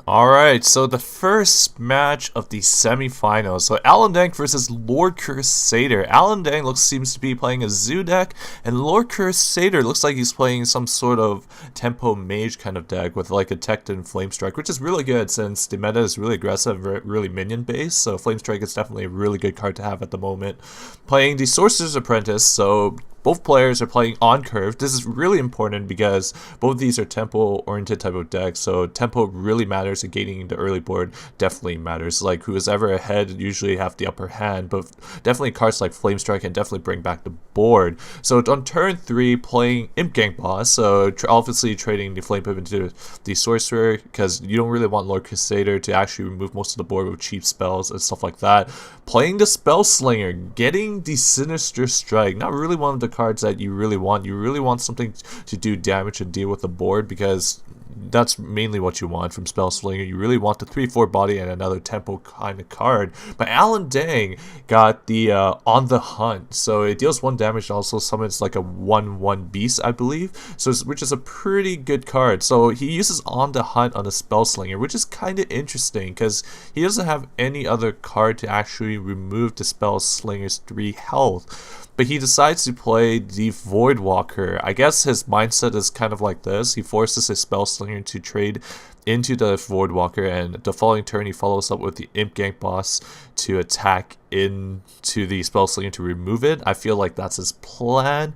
Alright, so the first match of the semifinals. So Alan Dank versus Lord Crusader. Alan Dank seems to be playing a Zoo deck, and Lord Crusader looks like he's playing some sort of tempo mage kind of deck with like a Tech and Flame Strike, which is really good since the meta is really aggressive, really minion based. So Flame Strike is definitely a really good card to have at the moment. Playing the Sorcerer's Apprentice, so both players are playing on curve. This is really important because both of these are tempo-oriented type of decks, so tempo really matters, and gaining the early board definitely matters. Like, who is ever ahead usually have the upper hand, but definitely cards like Flame Strike can definitely bring back the board. So on turn 3, playing Imp Gang Boss, so obviously trading the Flame Pip into the Sorcerer, because you don't really want Lord Crusader to actually remove most of the board with cheap spells and stuff like that. Playing the Spell Slinger, getting the Sinister Strike, not really one of the cards that you really want. You really want something to do damage and deal with the board, because that's mainly what you want from Spell Slinger. You really want the 3/4 body and another tempo kind of card. But Alan Dang got the On the Hunt, so it deals 1 damage and also summons like a 1/1 beast, I believe, so which is a pretty good card. So he uses On the Hunt on the Spell Slinger, which is kind of interesting because he doesn't have any other card to actually remove the Spell Slinger's 3 health. But he decides to play the Voidwalker. I guess his mindset is kind of like this. He forces his Spellslinger to trade into the Voidwalker, and the following turn he follows up with the Imp Gank Boss to attack into the Spellslinger to remove it. I feel like that's his plan.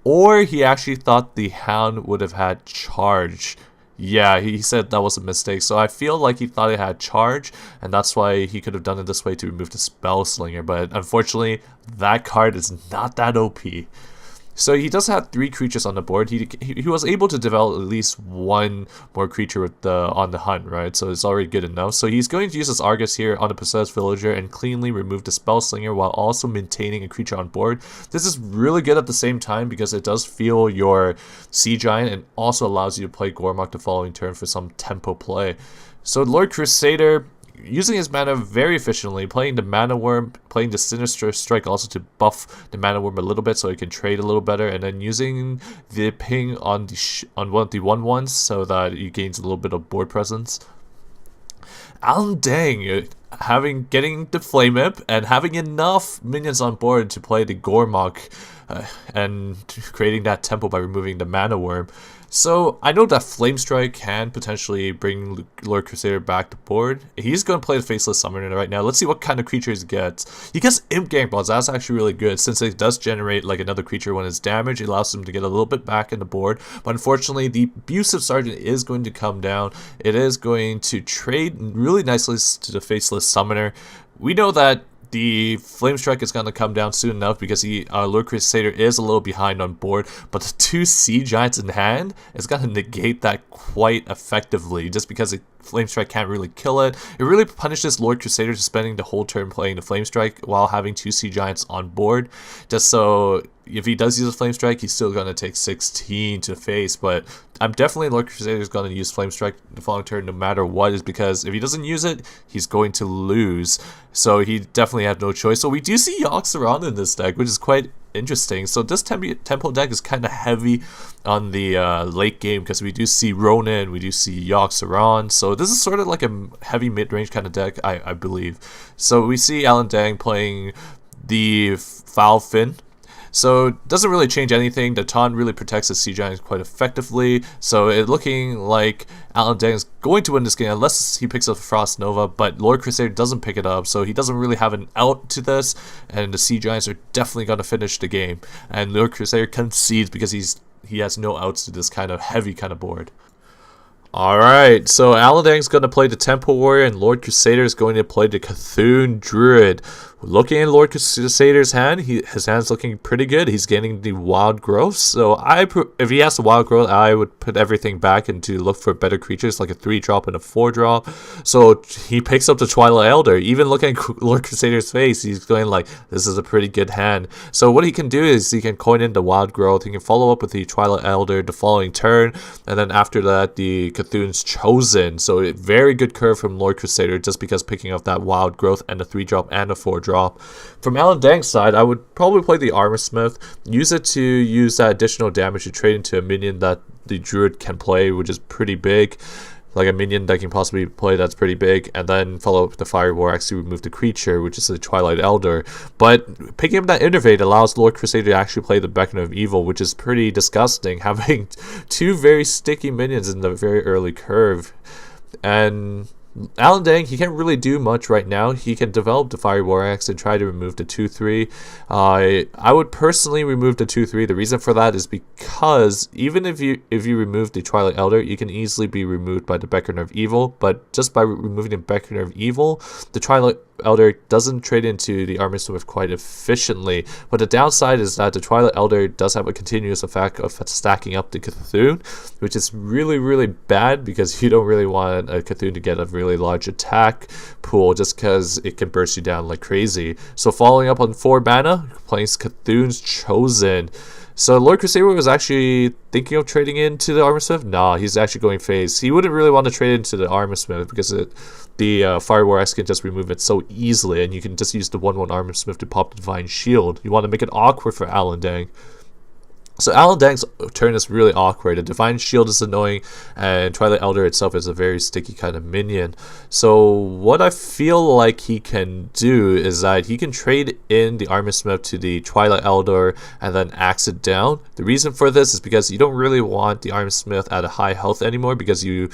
Or he actually thought the Hound would have had charge. Yeah, he said that was a mistake, so I feel like he thought it had charge, and that's why he could have done it this way to remove the Spell Slinger, but unfortunately, that card is not that OP. So he does have 3 creatures on the board. He was able to develop at least 1 more creature with on the hunt, right? So it's already good enough. So he's going to use his Argus here on the Possessed Villager and cleanly remove the Spellslinger while also maintaining a creature on board. This is really good at the same time because it does fuel your Sea Giant and also allows you to play Gormok the following turn for some tempo play. So Lord Crusader, using his mana very efficiently, playing the Mana Worm, playing the Sinister Strike also to buff the Mana Worm a little bit so he can trade a little better, and then using the ping on one of the 1/1s so that he gains a little bit of board presence. Alan Dang getting the Flame Imp and having enough minions on board to play the Gormok and creating that tempo by removing the Mana Worm. So I know that Flame Strike can potentially bring Lord Crusader back to board. He's going to play the Faceless Summoner right now. Let's see what kind of creatures he gets. He gets Imp Gang Boss. That's actually really good since it does generate like another creature when it's damaged. It allows him to get a little bit back in the board. But unfortunately, the Abusive Sergeant is going to come down. It is going to trade really nicely to the Faceless Summoner. We know that the Flame Strike is going to come down soon enough because Lord Crusader is a little behind on board, but the 2 Sea Giants in hand is going to negate that quite effectively just because Flame Strike can't really kill it. It really punishes Lord Crusader to spending the whole turn playing the Flame Strike while having 2 Sea Giants on board, just so if he does use a Flame Strike, he's still going to take 16 to face, but I'm definitely Lord Crusader is going to use Flame Strike the following turn no matter what, is because if he doesn't use it, he's going to lose. So he definitely had no choice. So we do see Yoxaron in this deck, which is quite interesting. So this tempo deck is kind of heavy on the late game because we do see Ronin, we do see Yoxaron. So this is sort of like a heavy mid-range kind of deck, I believe. So we see Alan Dang playing the Foul Fin. So it doesn't really change anything. The taunt really protects the Sea Giants quite effectively. So it's looking like Alan Dang is going to win this game unless he picks up Frost Nova, but Lord Crusader doesn't pick it up, so he doesn't really have an out to this, and the Sea Giants are definitely going to finish the game. And Lord Crusader concedes because he has no outs to this kind of heavy kind of board. Alright, so Alan Dang's going to play the Temple Warrior and Lord Crusader is going to play the Cthulhu Druid. Looking at Lord Crusader's hand, his hand's looking pretty good. He's getting the Wild Growth, so if he has the Wild Growth, I would put everything back and to look for better creatures like a 3-drop and a 4-drop. So he picks up the Twilight Elder. Even looking at Lord Crusader's face, he's going like, this is a pretty good hand. So what he can do is he can coin in the Wild Growth, he can follow up with the Twilight Elder the following turn, and then after that the Cthulhu's Chosen. So a very good curve from Lord Crusader just because picking up that Wild Growth and a 3-drop and a 4-drop. From Alan Dang's side, I would probably play the Armor Smith, use it to use that additional damage to trade into a minion that the Druid can play, which is pretty big. like a minion that can possibly play that's pretty big, and then follow up with the Fire War Axe to remove the creature, which is the Twilight Elder. But picking up that Innervate allows Lord Crusader to actually play the Beckoner of Evil, which is pretty disgusting, having two very sticky minions in the very early curve. And Alan Dang, he can't really do much right now. He can develop the Fire War Axe and try to remove the 2-3. I would personally remove the 2-3. The reason for that is because even if you remove the Twilight Elder, you can easily be removed by the Beckoner of Evil. But just by removing the Beckoner of Evil, the Twilight Elder doesn't trade into the Armor Smith quite efficiently. But the downside is that the Twilight Elder does have a continuous effect of stacking up the Cthulhu, which is really, really bad because you don't really want a Cthulhu to get a really large attack pool just because it can burst you down like crazy. So following up on 4 mana, playing Cthulhu's Chosen. So Lord Crusader was actually thinking of trading into the Armor Smith. Nah, he's actually going phase. He wouldn't really want to trade into the Armor Smith because the Fire War Axe can just remove it so easily, and you can just use the 1/1 Armor Smith to pop the Divine Shield. You want to make it awkward for Alan Dang. So Alan Dang's turn is really awkward. The Divine Shield is annoying, and Twilight Elder itself is a very sticky kind of minion. So what I feel like he can do is that he can trade in the Armor Smith to the Twilight Elder and then axe it down. The reason for this is because you don't really want the Armor Smith at a high health anymore because the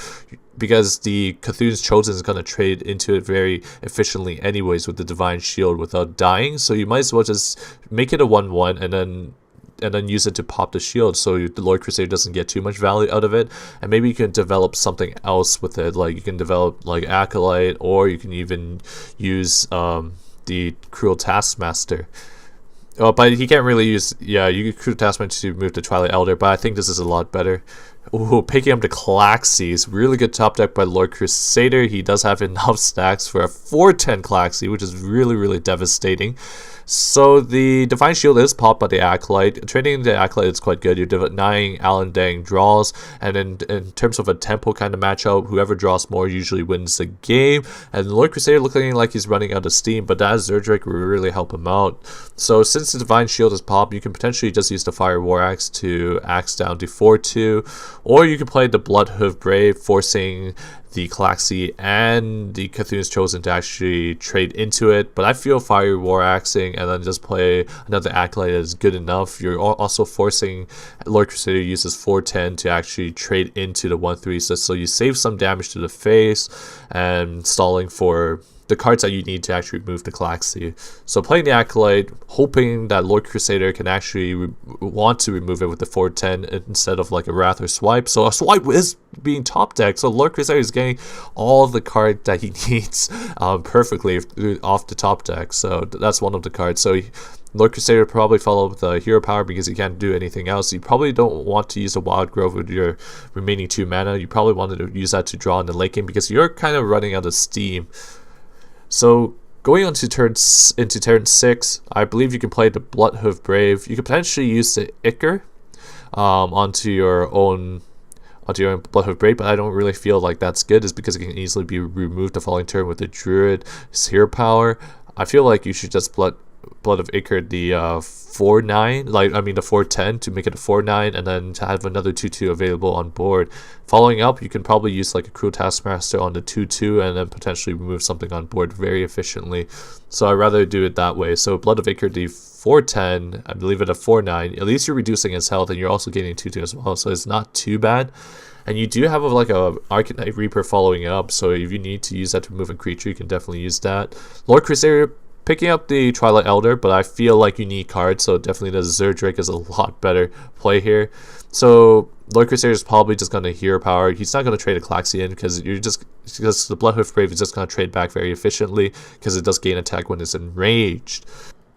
Cthulhu's Chosen is going to trade into it very efficiently anyways with the Divine Shield without dying. So you might as well just make it a 1/1 and then use it to pop the shield so the Lord Crusader doesn't get too much value out of it. And maybe you can develop something else with it, like you can develop like Acolyte, or you can even use the Cruel Taskmaster. Oh, but he can't really use, yeah, you could Cruel Taskmaster to move the Twilight Elder, but I think this is a lot better. Ooh, picking up the Claxis. Really good top deck by Lord Crusader. He does have enough stacks for a 4/10 Claxi, which is really, really devastating. So the Divine Shield is popped by the Acolyte. Trading the Acolyte is quite good. You're denying Alan Dang draws, and in terms of a tempo kind of matchup, whoever draws more usually wins the game. And Lord Crusader looking like he's running out of steam, but that Zerdrake will really help him out. So since the Divine Shield is popped, you can potentially just use the Fire War Axe to axe down to 4/2, or you can play the Bloodhoof Brave, forcing the Claxi and the Cthulhu's Chosen to actually trade into it. But I feel Fire War Axing and then just play another Acolyte is good enough. You're also forcing Lord Crusader uses 4/10 to actually trade into the 1/3, so you save some damage to the face and stalling for the cards that you need to actually remove the Claxi. So playing the Acolyte, hoping that Lord Crusader can actually want to remove it with the 4/10 instead of like a Wrath or Swipe. So a Swipe is being top decked, so Lord Crusader is getting all of the cards that he needs perfectly off the top deck. So that's one of the cards. So Lord Crusader probably follow up with the Hero Power because he can't do anything else. You probably don't want to use a Wild Growth with your remaining 2 mana. You probably wanted to use that to draw in the late game because you're kind of running out of steam. So going on to turn 6, I believe you can play the Bloodhoof Brave. You could potentially use the Ichor onto your own Bloodhoof Brave, but I don't really feel like that's good, is because it can easily be removed the following turn with the Druid Hero Power. I feel like you should just Blood of Ichor the 4/9, the 4/10 to make it a 4/9, and then to have another 2/2 available on board. Following up, you can probably use like a Cruel Taskmaster on the 2/2 and then potentially remove something on board very efficiently. So I'd rather do it that way. So Blood of Ichor the 4/10, I believe it a 4/9. At least you're reducing his health and you're also getting 2/2 as well, so it's not too bad. And you do have like a Arcanite Reaper following up, so if you need to use that to remove a creature, you can definitely use that. Lord Crusader picking up the Twilight Elder, but I feel like you need cards, so definitely the Zerdrake is a lot better play here. So Lord Crusader is probably just going to Hero Power. He's not going to trade a Claxi in because the Bloodhoof Brave is just going to trade back very efficiently because it does gain attack when it's enraged.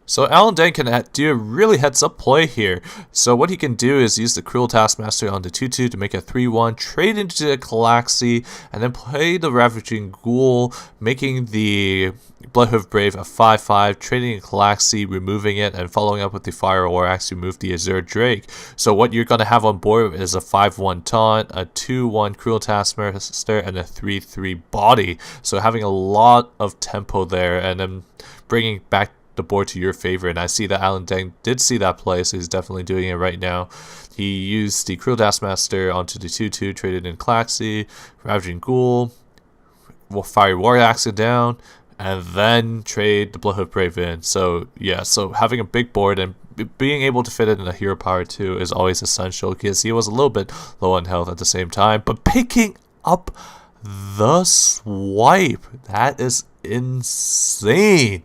So Alan Dang can do a really heads-up play here. So what he can do is use the Cruel Taskmaster on the 2/2 to make a 3/1, trade into the Calaxi, and then play the Ravaging Ghoul, making the Bloodhoof Brave a 5/5, trading a Calaxi, removing it, and following up with the Fire War Axe to remove the Azure Drake. So what you're going to have on board is a 5/1 Taunt, a 2/1 Cruel Taskmaster, and a 3/3 Body. So having a lot of tempo there, and then bringing back the board to your favor, and I see that Alan Deng did see that play, so he's definitely doing it right now. He used the Cruel Taskmaster onto the 2-2, traded in Klaxi, Ravaging Ghoul, Fire War Axe down, and then trade the Bloodhoof Brave in. So yeah, so having a big board and being able to fit it in a hero power too is always essential, because he was a little bit low on health at the same time. But picking up the swipe, that is insane.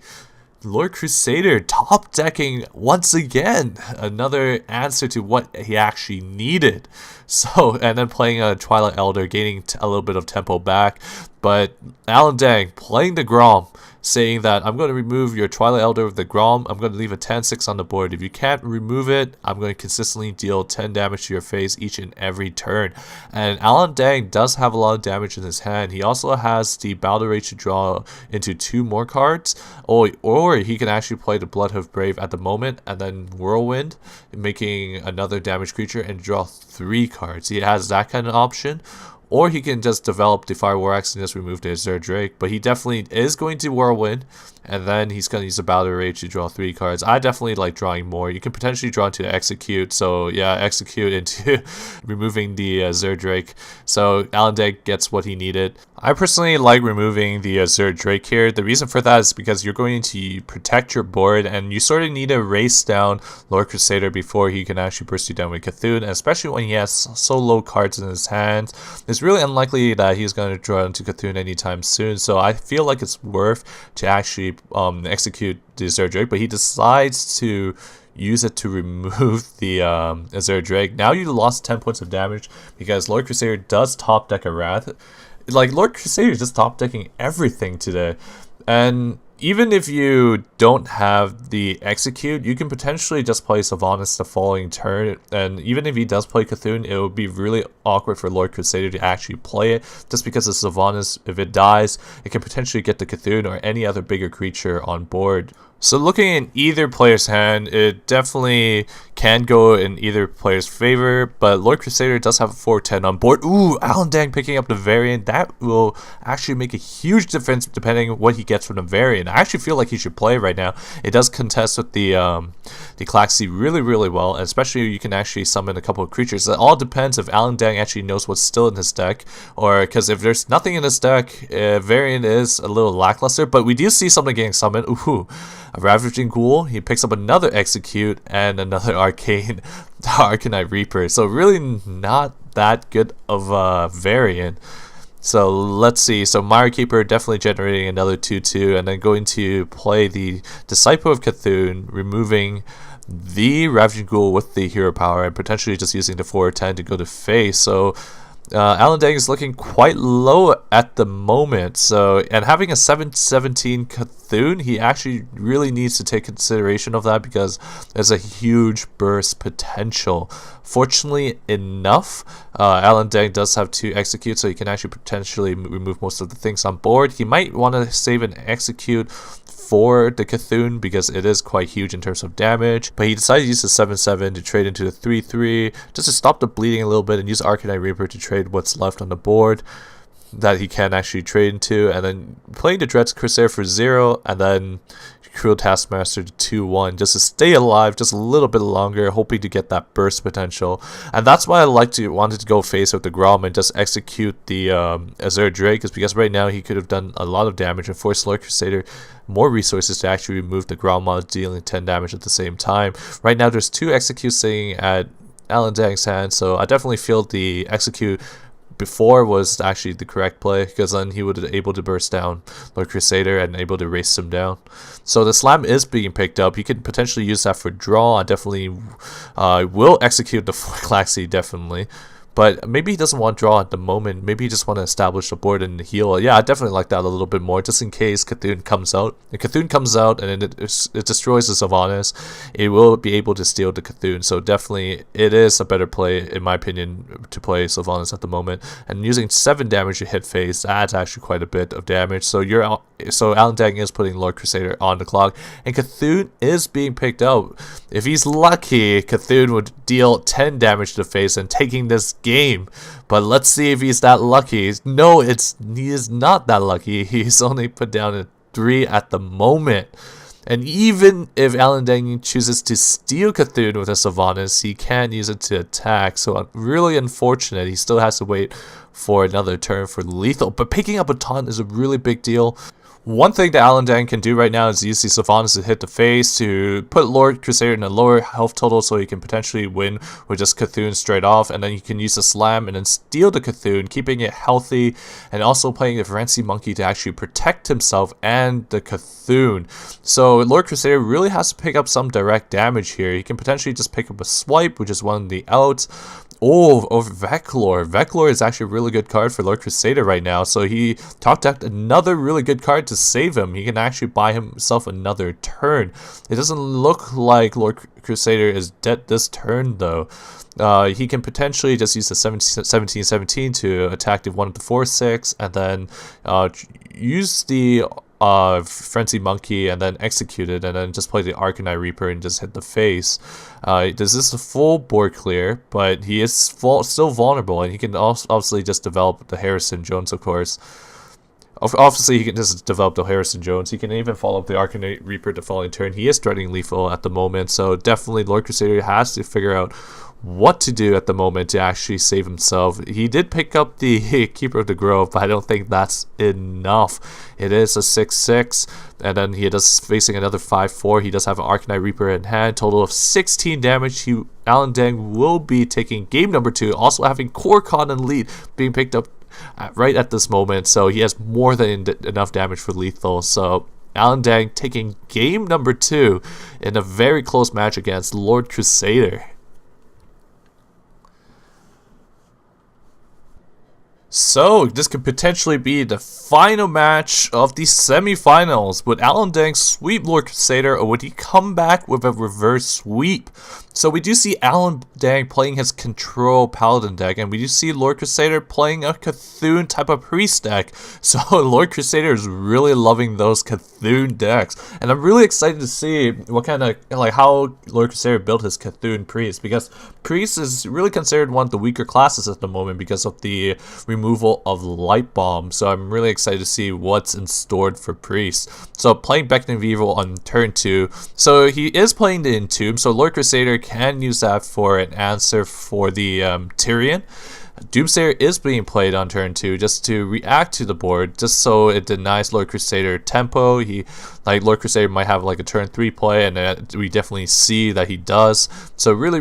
Lord Crusader top decking once again, another answer to what he actually needed. So, and then playing a Twilight Elder, gaining a little bit of tempo back. But Alan Deng playing the Grom, saying that I'm going to remove your Twilight Elder with the Grom. I'm going to leave a 10-6 on the board. If you can't remove it, I'm going to consistently deal 10 damage to your face each and every turn. And Alan Deng does have a lot of damage in his hand. He also has the Battle Rage to draw into 2 more cards. Or he can actually play the Bloodhoof Brave at the moment and then Whirlwind, making another damage creature and draw 3 cards. He has that kind of option. Or he can just develop the Fire War Axe and just remove the Azure Drake. But he definitely is going to Whirlwind. And then he's going to use the Battle Rage to draw 3 cards. I definitely like drawing more. You can potentially draw into the Execute. So yeah, Execute into removing the Azure Drake. So Alan Deng gets what he needed. I personally like removing the Azure Drake here. The reason for that is because you're going to protect your board. And you sort of need to race down Lord Crusader before he can actually burst you down with Cthulhu. And especially when he has so low cards in his hands. It's really unlikely that he's going to draw into Cthulhu anytime soon. So I feel like it's worth to actually execute the Azure Drake, but he decides to use it to remove the Azure Drake. Now you lost 10 points of damage because Lord Crusader does top deck a Wrath. Like, Lord Crusader is just top decking everything today. And even if you don't have the Execute, you can potentially just play Sylvanas the following turn. And even if he does play Cthulhu, it would be really awkward for Lord Crusader to actually play it. Just because of Sylvanas, if it dies, it can potentially get the Cthulhu or any other bigger creature on board. So looking in either player's hand, it definitely can go in either player's favor, but Lord Crusader does have a 4-10 on board. Ooh, Alan Deng picking up the variant. That will actually make a huge difference depending on what he gets from the variant. I actually feel like he should play right now. It does contest with the Klaxi really well, and especially you can actually summon a couple of creatures. It all depends if Alan Deng actually knows what's still in his deck, or because if there's nothing in his deck, variant is a little lackluster, but we do see something getting summoned. Ooh. A Ravaging Ghoul, he picks up another Execute and another Arcanite Reaper. So really not that good of a variant. So let's see. So Mire Keeper definitely generating another 2-2, and then going to play the Disciple of Cthulhu, removing the Ravaging Ghoul with the hero power and potentially just using the 4-10 to go to face. So Alan Deng is looking quite low at the moment, so, and having a 7-17 Cthulhu, he actually really needs to take consideration of that because there's a huge burst potential. Fortunately enough, Alan Deng does have 2 Execute, so he can actually potentially remove most of the things on board. He might want to save an Execute for the Cthulhu because it is quite huge in terms of damage, but he decided to use the 7-7 to trade into the 3-3 just to stop the bleeding a little bit and use Arcanite Reaper to trade what's left on the board that he can actually trade into, and then playing the Dread Crusader for 0 and then Cruel Taskmaster to 2-1 just to stay alive just a little bit longer, hoping to get that burst potential. And that's why I wanted to go face with the Grom and just execute the Azure Drake, is because right now he could have done a lot of damage and forced Lord Crusader more resources to actually remove the Grom while dealing 10 damage at the same time. Right now there's 2 Executes sitting at Alan Deng's hand, so I definitely feel the Execute before was actually the correct play, because then he would be able to burst down Lord Crusader and able to race him down. So the slam is being picked up. He could potentially use that for draw. I definitely will execute the Klaxi, definitely. But maybe he doesn't want draw at the moment. Maybe he just want to establish the board and heal. Yeah, I definitely like that a little bit more, just in case Cthulhu comes out. If Cthulhu comes out and it destroys the Sylvanas, it will be able to steal the Cthulhu. So definitely, it is a better play, in my opinion, to play Sylvanas at the moment. And using 7 damage to hit face, that's actually quite a bit of damage. So Alan Deng is putting Lord Crusader on the clock, and Cthulhu is being picked out. If he's lucky, Cthulhu would deal 10 damage to the face and taking this game. But let's see if he's that lucky. No, he is not that lucky. He's only put down a 3 at the moment. And even if Allendang chooses to steal Cthulhu with a Sylvanas, he can't use it to attack. So really unfortunate. He still has to wait for another turn for lethal. But picking up a taunt is a really big deal. One thing that Allendang can do right now is use the Sylvanas to hit the face to put Lord Crusader in a lower health total so he can potentially win with just Cthulhu straight off, and then he can use the Slam and then steal the Cthulhu, keeping it healthy, and also playing the Frenzy Monkey to actually protect himself and the Cthulhu. So Lord Crusader really has to pick up some direct damage here. He can potentially just pick up a Swipe, which is one of the outs. Over Veclor. Veclor is actually a really good card for Lord Crusader right now, so he top decked another really good card to save him. He can actually buy himself another turn. It doesn't look like Lord Crusader is dead this turn though. He can potentially just use the 17-17 to attack the 1 of the 4-6 and then use the Frenzy Monkey and then execute it, and then just play the Arcanine Reaper and just hit the face. This is a full board clear, but he is still vulnerable, and he can also obviously just develop the Harrison Jones, of course. Obviously, he can just develop the Harrison Jones. He can even follow up the Arcanine Reaper the following turn. He is threatening lethal at the moment, so definitely Lord Crusader has to figure out what to do at the moment to actually save himself. He did pick up the Keeper of the Grove, but I don't think that's enough. It is a 6-6, and then he is facing another 5-4. He does have an Arcanine Reaper in hand, total of 16 damage. Allendang will be taking game number 2, also having Korkon and lead being picked up right at this moment, so he has more than enough damage for lethal. So Allendang taking game number 2 in a very close match against Lord Crusader. So, this could potentially be the final match of the semifinals. Would Allendang sweep Lord Crusader, or would he come back with a reverse sweep? So we do see Allendang playing his Control Paladin deck, and we do see Lord Crusader playing a Cthulhu type of priest deck. So Lord Crusader is really loving those Cthulhu decks, and I'm really excited to see what kind of, how Lord Crusader built his Cthulhu priest, because priest is really considered one of the weaker classes at the moment because of the removal of Light Bomb. So I'm really excited to see what's in store for priest. So playing Beckoning of Evil on turn 2. So he is playing the Entomb, so Lord Crusader can use that for an answer for the Tyrion. Doomsayer is being played on turn 2 just to react to the board, just so it denies Lord Crusader tempo. Lord Crusader might have like a turn 3 play, and we definitely see that he does. So really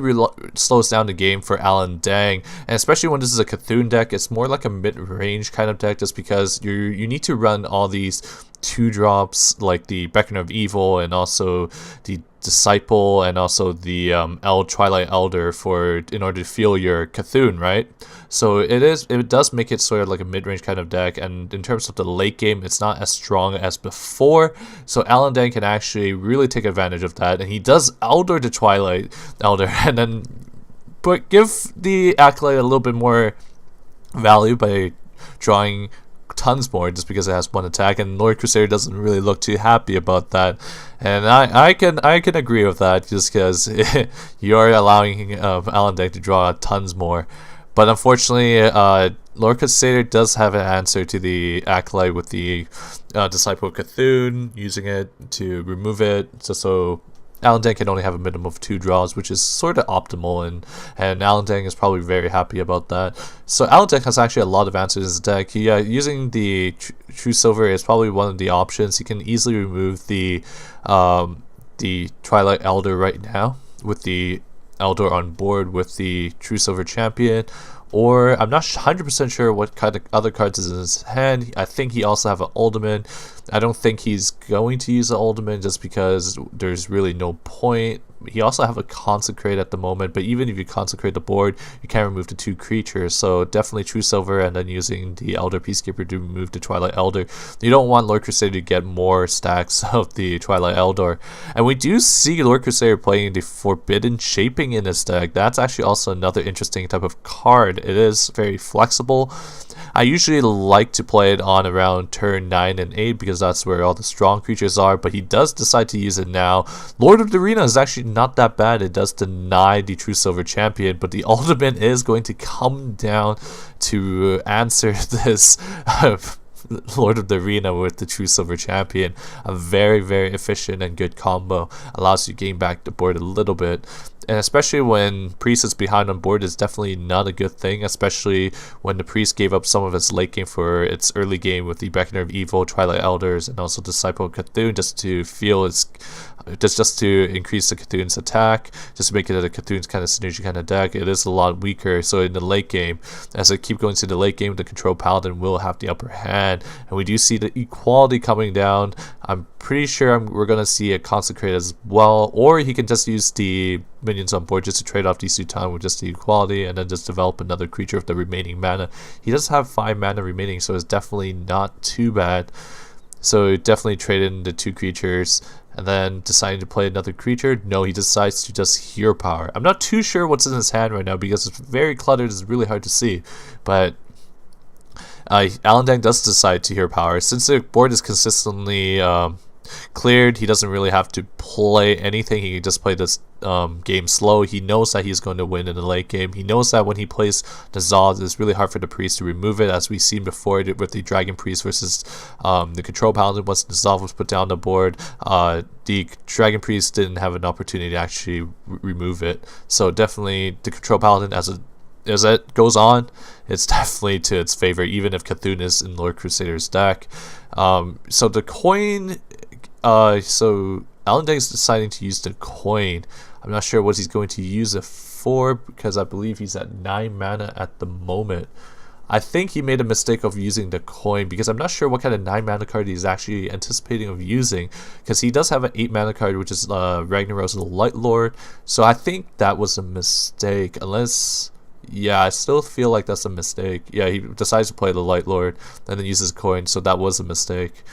slows down the game for Allendang, and especially when this is a Cthulhu deck, it's more like a mid-range kind of deck, just because you need to run all these 2-drops like the Beacon of Evil and also the Disciple and also the Twilight Elder in order to feel your Cthulhu, right? So it does make it sort of like a mid-range kind of deck, and in terms of the late game, it's not as strong as before. So Allendang can actually really take advantage of that, and he does Elder the Twilight Elder, and then give the Acolyte a little bit more value by drawing tons more, just because it has 1 attack, and Lord Crusader doesn't really look too happy about that, and I can agree with that, just because you are allowing Allendang to draw tons more. But unfortunately, Lord Crusader does have an answer to the Acolyte with the Disciple of Cthulhu, using it to remove it, so Allendang can only have a minimum of 2 draws, which is sort of optimal, and Allendang is probably very happy about that. So Allendang has actually a lot of answers in his deck. Using the True Silver is probably one of the options. He can easily remove the Twilight Elder right now with the Elder on board with the True Silver Champion, or I'm not 100% sure what kind of other cards is in his hand. I think he also have an Alderman. I don't think he's going to use the Alderman just because there's really no point. He also have a Consecrate at the moment, but even if you Consecrate the board, you can't remove the 2 creatures, so definitely True Silver and then using the Elder Peacekeeper to remove the Twilight Elder. You don't want Lord Crusader to get more stacks of the Twilight Elder. And we do see Lord Crusader playing the Forbidden Shaping in his deck. That's actually also another interesting type of card. It is very flexible. I usually like to play it on around turn 9 and 8 because that's where all the strong creatures are, but he does decide to use it now. Lord of the Arena is actually not that bad. It does deny the True Silver Champion, but the Alderman is going to come down to answer this Lord of the Arena with the True Silver Champion. A very, very efficient and good combo. Allows you to gain back the board a little bit. And especially when Priest is behind on board is definitely not a good thing, especially when the Priest gave up some of its late game for its early game with the Beckoner of Evil, Twilight Elders, and also Disciple of Cthulhu just to feel its just to increase the Cthulhu's attack, just to make it a Cthulhu's kind of synergy kind of deck. It is a lot weaker, so in the late game, as I keep going to the late game, the Control Paladin will have the upper hand, and we do see the equality coming down. I'm pretty sure we're going to see a Consecrate as well, or he can just use the minions on board just to trade off these 2 time with just the equality, and then just develop another creature with the remaining mana. He does have 5 mana remaining, so it's definitely not too bad. So definitely trade in the 2 creatures, and then deciding to play another creature. No, he decides to just Hero Power. I'm not too sure what's in his hand right now because it's very cluttered. It's really hard to see, but Allendang does decide to Hero Power. Since the board is consistently cleared, he doesn't really have to play anything. He can just play this game slow. He knows that he's going to win in the late game. He knows that when he plays the Zod, it's really hard for the Priest to remove it, as we've seen before with the Dragon Priest versus the Control Paladin. Once the Zod was put down the board, the Dragon Priest didn't have an opportunity to actually remove it. So definitely the Control Paladin, as it goes on, it's definitely to its favor, even if Cthulhu is in Lord Crusader's deck. So the coin, so Allendang is deciding to use the coin. I'm not sure what he's going to use it for, because I believe he's at 9 mana at the moment. I think he made a mistake of using the coin, because I'm not sure what kind of 9 mana card he's actually anticipating of using, because he does have an 8 mana card, which is Ragnaros the Light Lord. So I think that was a mistake, unless... Yeah, I still feel like that's a mistake. Yeah, he decides to play the Light Lord and then uses coin, so that was a mistake,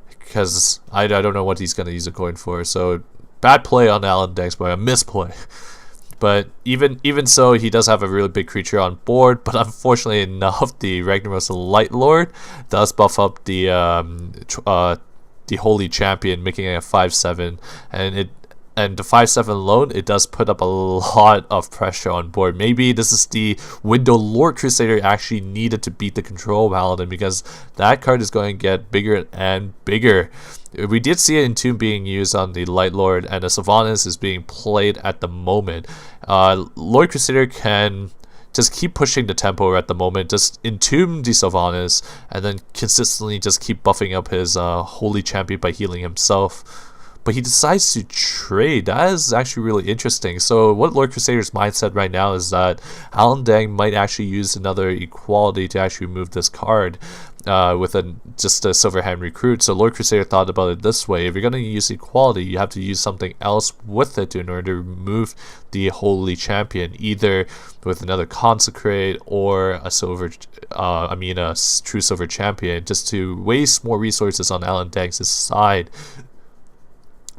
because I don't know what he's going to use a coin for. So bad play on Allendang's part, a misplay. But even so, he does have a really big creature on board, but unfortunately enough, the Ragnaros the Light Lord does buff up the Holy Champion, making it a 5/7, and the 5/7 alone, it does put up a lot of pressure on board. Maybe this is the window Lord Crusader actually needed to beat the Control Paladin, because that card is going to get bigger and bigger. We did see it in Entomb being used on the Light Lord, and the Sylvanas is being played at the moment. Lord Crusader can just keep pushing the tempo at the moment, just entomb the Sylvanas, and then consistently just keep buffing up his Holy Champion by healing himself. But he decides to trade. That is actually really interesting. So what Lord Crusader's mindset right now is that Allendang might actually use another equality to actually remove this card with just a Silver Hand Recruit. So Lord Crusader thought about it this way: if you're going to use equality, you have to use something else with it in order to remove the Holy Champion, either with another Consecrate or a True Silver Champion, just to waste more resources on Allendang's side.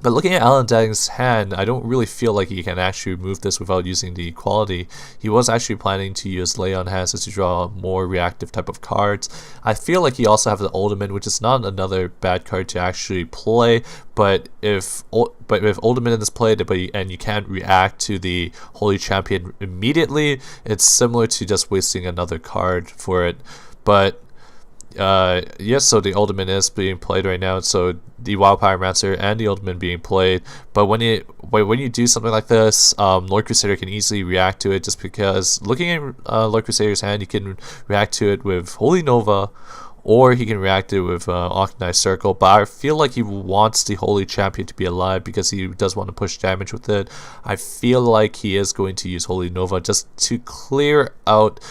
But looking at Allendang's hand, I don't really feel like he can actually remove this without using the equality. He was actually planning to use Lay on Hands to draw more reactive type of cards. I feel like he also has the Ultimate, which is not another bad card to actually play. But if Ultimate is played and you can't react to the Holy Champion immediately, it's similar to just wasting another card for it. But yes, so the Ultimate is being played right now, so the Wild Pyromancer and the Ultimate being played. But when you do something like this, Lord Crusader can easily react to it, just because looking at Lord Crusader's hand, he can react to it with Holy Nova, or he can react to it with Octonized Circle. But I feel like he wants the Holy Champion to be alive because he does want to push damage with it. I feel like he is going to use Holy Nova just to clear out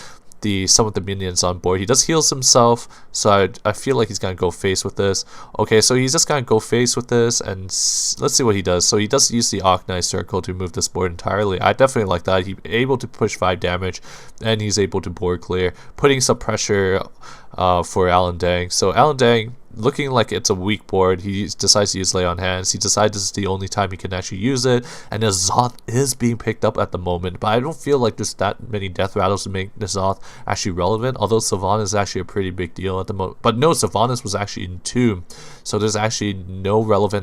some of the minions on board. He does heals himself, so I feel like he's gonna go face with this. Okay, so he's just gonna go face with this, and let's see what he does. So he does use the Octonized Circle to move this board entirely. I definitely like that. He's able to push 5 damage, and he's able to board clear, putting some pressure for Allendang. So Allendang looking like it's a weak board, he decides to use Lay on Hands. He decides this is the only time he can actually use it, and N'Zoth is being picked up at the moment, but I don't feel like there's that many death rattles to make N'Zoth actually relevant, although Sylvanas is actually a pretty big deal at the moment. But no, Sylvanas was actually in Tomb, so there's actually no relevant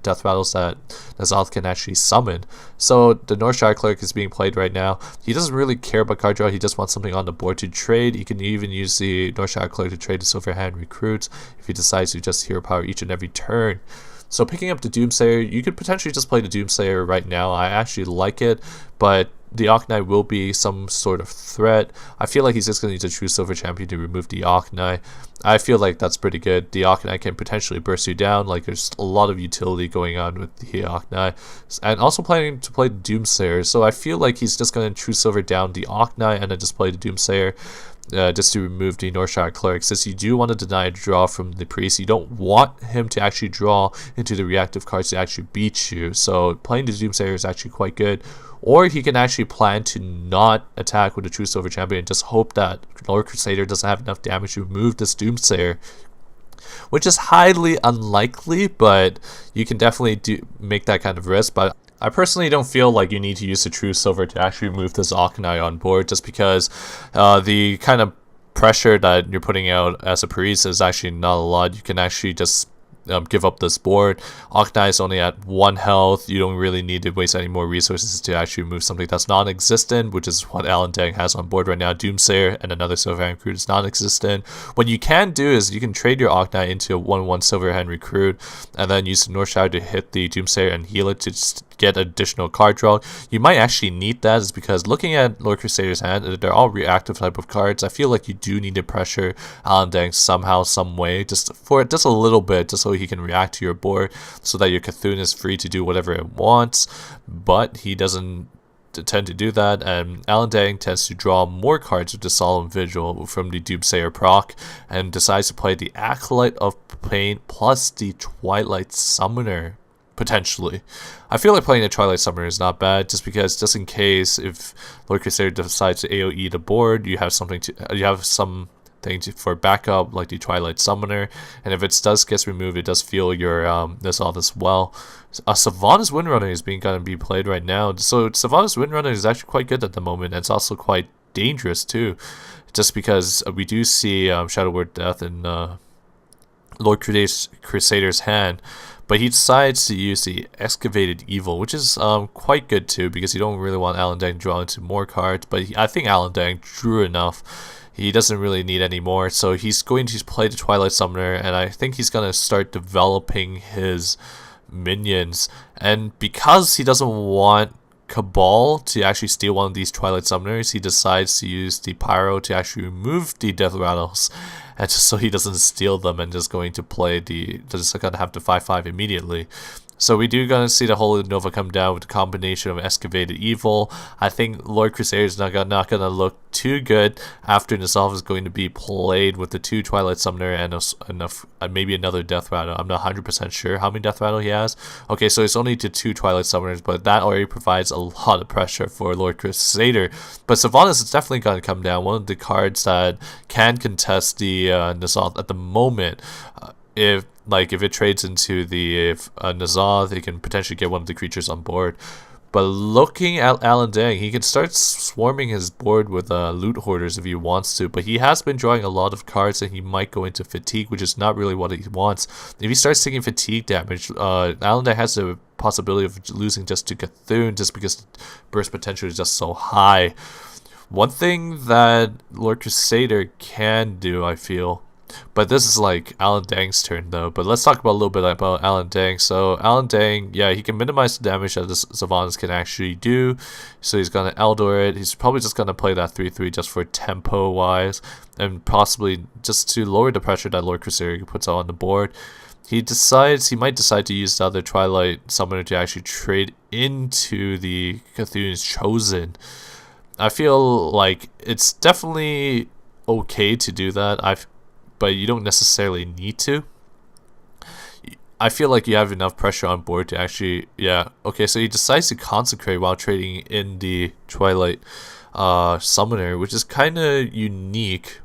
death rattles that N'Zoth can actually summon. So the Northshire Clerk is being played right now. He doesn't really care about card draw, he just wants something on the board to trade. He can even use the Northshire Clerk to trade the Silverhand Recruits if he decides to just hero power each and every turn. So picking up the Doomsayer, you could potentially just play the Doomsayer right now. I actually like it, but the Arcanine will be some sort of threat. I feel like he's just going to use a True Silver Champion to remove the Arcanine. I feel like that's pretty good. The Arcanine can potentially burst you down. Like, there's a lot of utility going on with the Arcanine. And also planning to play the Doomsayer. So I feel like he's just going to True Silver down the Arcanine and then just play the Doomsayer. Just to remove the Northshire Clerk. Since you do want to deny a draw from the Priest, you don't want him to actually draw into the reactive cards to actually beat you. So playing the Doomsayer is actually quite good. Or he can actually plan to not attack with a True Silver Champion and just hope that Lord Crusader doesn't have enough damage to remove this Doomsayer, which is highly unlikely, but you can definitely make that kind of risk. But I personally don't feel like you need to use the True Silver to actually move this Arcanine on board, just because the kind of pressure that you're putting out as a priest is actually not a lot. You can actually just give up this board. Arcanine is only at 1 health. You don't really need to waste any more resources to actually move something that's non-existent, which is what Alan Dang has on board right now. Doomsayer and another Silverhand Recruit is non-existent. What you can do is you can trade your Arcanine into a 1/1 Silverhand Recruit and then use the Northshire to hit the Doomsayer and heal it to just get additional card draw. You might actually need that, is because looking at Lord Crusader's hand, they're all reactive type of cards. I feel like you do need to pressure Alan Dang somehow, some way, just a little bit, just so he can react to your board, so that your Cthulhu is free to do whatever it wants. But he doesn't tend to do that, and Alan Dang tends to draw more cards with the Solemn Vigil from the Doomsayer proc, and decides to play the Acolyte of Pain plus the Twilight Summoner. Potentially. I feel like playing a Twilight Summoner is not bad, just because, just in case if Lord Crusader decides to AoE the board, you have something for backup, like the Twilight Summoner, and if it does get removed, it does feel your N'Zoth as well. Sylvanas Windrunner is going to be played right now, so Sylvanas Windrunner is actually quite good at the moment, and it's also quite dangerous too, just because we do see Shadow Word Death in Lord Crusader's hand. But he decides to use the Excavated Evil, which is quite good too, because you don't really want Alan Dang to draw into more cards. But I think Alan Dang drew enough. He doesn't really need any more. So he's going to play the Twilight Summoner, and I think he's going to start developing his minions. And because he doesn't want Cabal to actually steal one of these Twilight Summoners, he decides to use the Pyro to actually remove the Death Rattles, and just so he doesn't steal them, and just going to play just gonna have the 5/5 immediately. So we do gonna see the Holy Nova come down with a combination of Excavated Evil. I think Lord Crusader is not gonna look too good after N'Zoth is going to be played with the 2 Twilight Summoner and maybe another Death Rattle. I'm not 100% sure how many Death Rattle he has. Okay, so it's only to 2 Twilight Summoners, but that already provides a lot of pressure for Lord Crusader. But Sylvanas is definitely gonna come down. One of the cards that can contest the N'Zoth at the moment. If it trades into the N'Zoth, it can potentially get one of the creatures on board. But looking at Alan Dang, he can start swarming his board with loot hoarders if he wants to. But he has been drawing a lot of cards, and he might go into fatigue, which is not really what he wants. If he starts taking fatigue damage, Alan Dang has the possibility of losing just to Cthulhu, just because the burst potential is just so high. One thing that Lord Crusader can do, I feel, but this is like Alan Dang's turn though. But let's talk about a little bit about Alan Dang. So Alan Dang, yeah, he can minimize the damage that the Sylvanas can actually do. So he's gonna Eldor it. He's probably just gonna play that 3/3 just for tempo wise, and possibly just to lower the pressure that Lord Crusader puts on the board. He might decide to use the other Twilight Summoner to actually trade into the Cthulhu's Chosen. I feel like it's definitely okay to do that. But you don't necessarily need to. I feel like you have enough pressure on board to actually, yeah. Okay, so he decides to Consecrate while trading in the Twilight Summoner, which is kind of unique.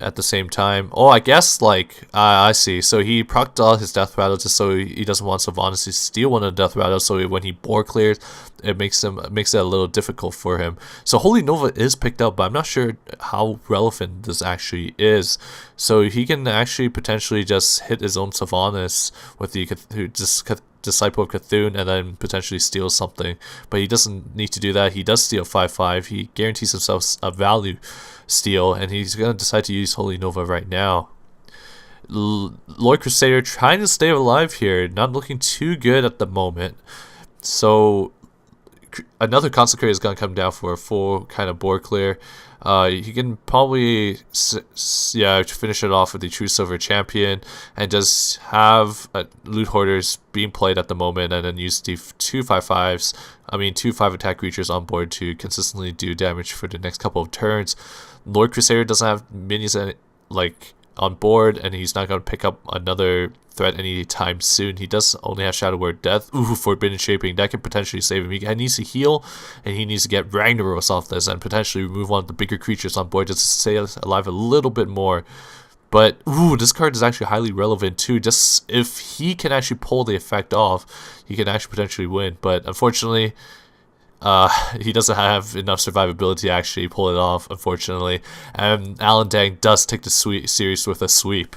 at the same time. Oh, I guess, like, I see. So he procced all his death rattle just so he doesn't want Sylvanas to steal one of the death rattles, so when he board clears, it makes it a little difficult for him. So Holy Nova is picked up, but I'm not sure how relevant this actually is. So he can actually potentially just hit his own Sylvanas with the Disciple of Cthulhu and then potentially steal something. But he doesn't need to do that. He does steal 5/5. He guarantees himself a value steal, and he's going to decide to use Holy Nova right now. Lord Crusader trying to stay alive here, not looking too good at the moment. So another Consecrate is going to come down for a full kind of board clear. He can probably finish it off with the True Silver Champion and just have Loot Hoarders being played at the moment, and then use the 2/5/5s, two 5 attack creatures on board to consistently do damage for the next couple of turns. Lord Crusader doesn't have minions on board, and he's not going to pick up another threat anytime soon. He does only have Shadow Word Death. Ooh, Forbidden Shaping. That can potentially save him. He needs to heal, and he needs to get Ragnaros off this and potentially remove one of the bigger creatures on board just to stay alive a little bit more. But, ooh, this card is actually highly relevant too. Just if he can actually pull the effect off, he can actually potentially win. But unfortunately, he doesn't have enough survivability to actually pull it off, unfortunately. And Alan Dang does take the series with a sweep.